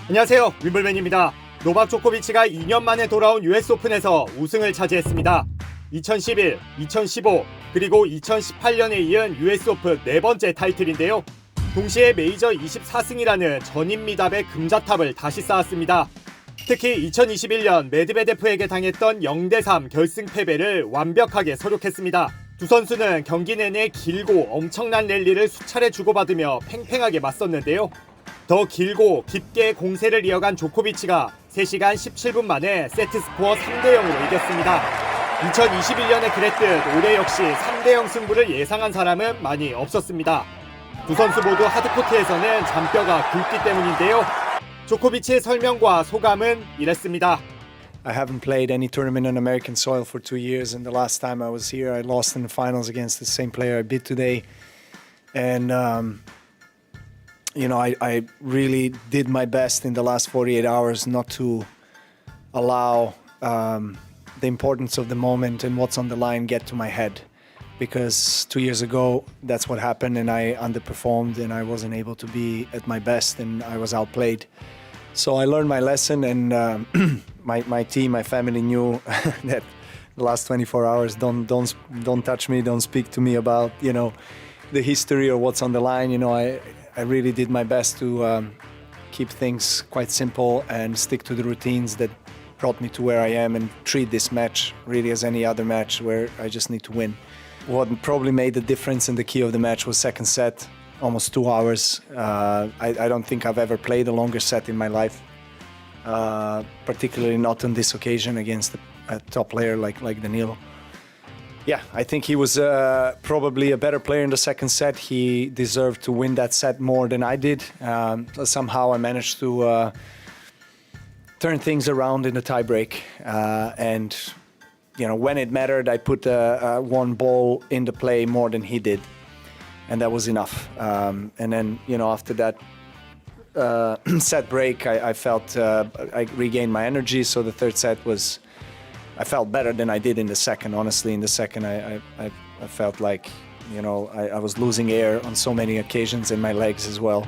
안녕하세요, 윈블맨입니다. 노박 조코비치가 2년 만에 돌아온 US오픈에서 우승을 차지했습니다. 2011, 2015, 그리고 2018년에 이은 US오픈 네 번째 타이틀인데요. 동시에 메이저 24승이라는 전임 미답의 금자탑을 다시 쌓았습니다. 특히 2021년 메드베데프에게 당했던 0대3 결승 패배를 완벽하게 서력했습니다. 두 선수는 경기 내내 길고 엄청난 랠리를 수차례 주고받으며 팽팽하게 맞섰는데요. 더 길고 깊게 공세를 이어간 조코비치가 3시간 17분 만에 세트 스코어 3대0으로 이겼습니다. 2021년에 그랬듯 올해 역시 3대0 승부를 예상한 사람은 많이 없었습니다. 두 선수 모두 하드코트에서는 잔뼈가 굵기 때문인데요. 조코비치의 설명과 소감은 이랬습니다. I haven't played any tournament on American soil for 2 years, and the last time I was here, I lost in the finals against the same player I beat today. And I really did my best in the last 48 hours not to allow the importance of the moment and what's on the line get to my head. Because 2 years ago, that's what happened, and I underperformed, and I wasn't able to be at my best, and I was outplayed. So I learned my lesson, and my team, my family knew that the last 24 hours, don't touch me, don't speak to me about the history or what's on the line. I really did my best to keep things quite simple and stick to the routines that brought me to where I am, and treat this match really as any other match where I just need to win. What probably made the difference in the key of the match was second set, almost 2 hours. I don't think I've ever played a longer set in my life, particularly not on this occasion against a top player like Danilo. Yeah, I think he was probably a better player in the second set. He deserved to win that set more than I did. Somehow I managed to turn things around in the tiebreak, and when it mattered, I put one ball in the play more than he did, and that was enough. And then, after that set break, I felt I regained my energy. So the third set I felt better than I did in the second. Honestly, in the second, I felt like, I was losing air on so many occasions in my legs as well.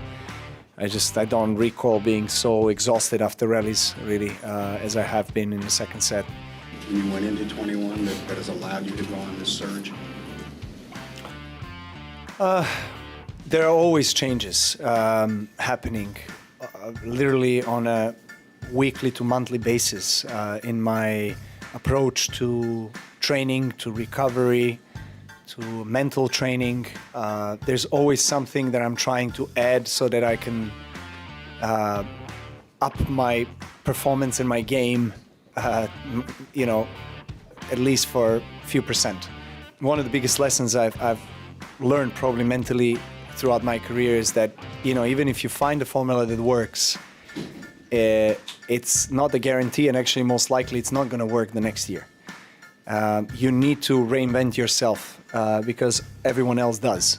I don't recall being so exhausted after rallies, really, as I have been in the second set. You went into 21 that has allowed you to go on this surge? There are always changes happening, literally on a weekly to monthly basis in my approach to training, to recovery, to mental training. There's always something that I'm trying to add so that I can up my performance in my game, at least for a few percent. One of the biggest lessons I've learned probably mentally throughout my career is that, even if you find a formula that works, it's not a guarantee, and actually most likely it's not going to work the next year. You need to reinvent yourself because everyone else does.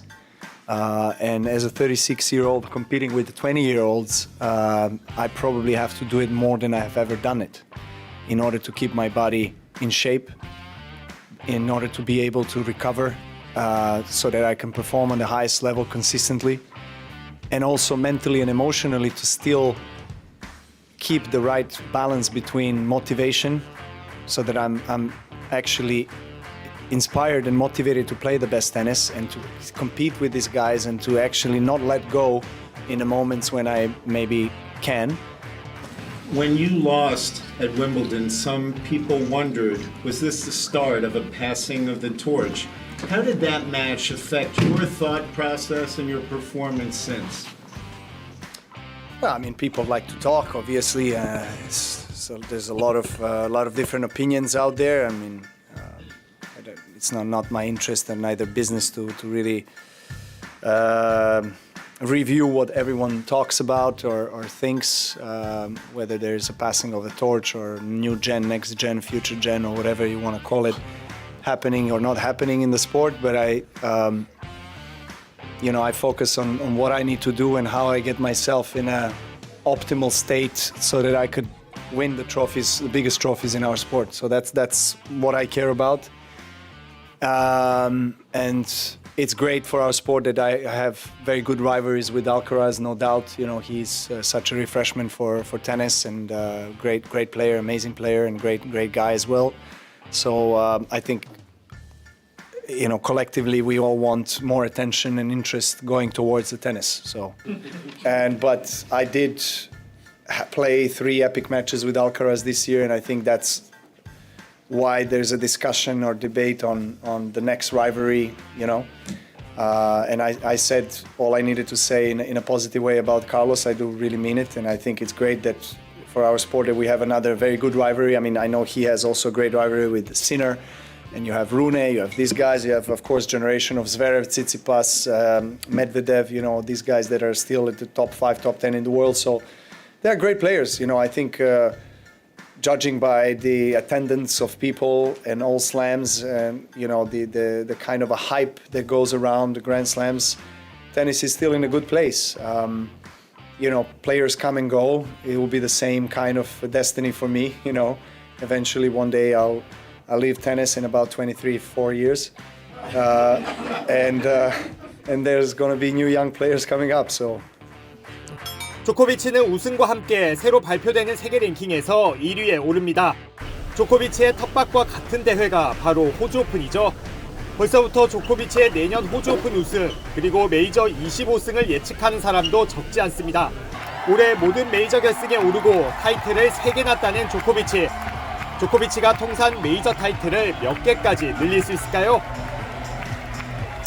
And as a 36-year-old competing with the 20-year-olds, I probably have to do it more than I have ever done it in order to keep my body in shape, in order to be able to recover so that I can perform on the highest level consistently, and also mentally and emotionally to still keep the right balance between motivation so that I'm actually inspired and motivated to play the best tennis and to compete with these guys, and to actually not let go in the moments when I maybe can. When you lost at Wimbledon, some people wondered, was this the start of a passing of the torch? How did that match affect your thought process and your performance since? Well, people like to talk, obviously. So there's a lot of different opinions out there. It's not my interest and neither business to really review what everyone talks about or thinks, whether there's a passing of the torch or new gen, next gen, future gen, or whatever you want to call it, happening or not happening in the sport. But I focus on what I need to do and how I get myself in a optimal state so that I could win the trophies, the biggest trophies in our sport. So that's what I care about. And it's great for our sport that I have very good rivalries with Alcaraz, no doubt. You know, he's such a refreshment for tennis and great player, amazing player, and great guy as well. So I think, you know, collectively we all want more attention and interest going towards the tennis. So, but I did play 3 epic matches with Alcaraz this year, and I think that's why there's a discussion or debate on the next rivalry, you know. And I said all I needed to say in a positive way about Carlos. I do really mean it, and I think it's great that for our sport that we have another very good rivalry. I mean, I know he has also a great rivalry with Sinner, and you have Rune, you have these guys, you have, of course, generation of Zverev, Tsitsipas, Medvedev, you know, these guys that are still at the top 5, top 10 in the world. So they're great players, you know. I think judging by the attendance of people and all slams and, you know, the kind of a hype that goes around the Grand Slams, tennis is still in a good place. You know, players come and go. It will be the same kind of destiny for me, you know. Eventually, one day I'll leave tennis in about 4 years. And there's going to be new young players coming up, so. 조코비치는 우승과 함께 새로 발표되는 세계 랭킹에서 1위에 오릅니다. 조코비치의 텃밭과 같은 대회가 바로 호주오픈이죠. 벌써부터 조코비치의 내년 호주오픈 우승 그리고 메이저 25승을 예측하는 사람도 적지 않습니다. 올해 모든 메이저 결승에 오르고 타이틀을 3개나 따낸 조코비치. 조코비치가 통산 메이저 타이틀을 몇 개까지 늘릴 수 있을까요?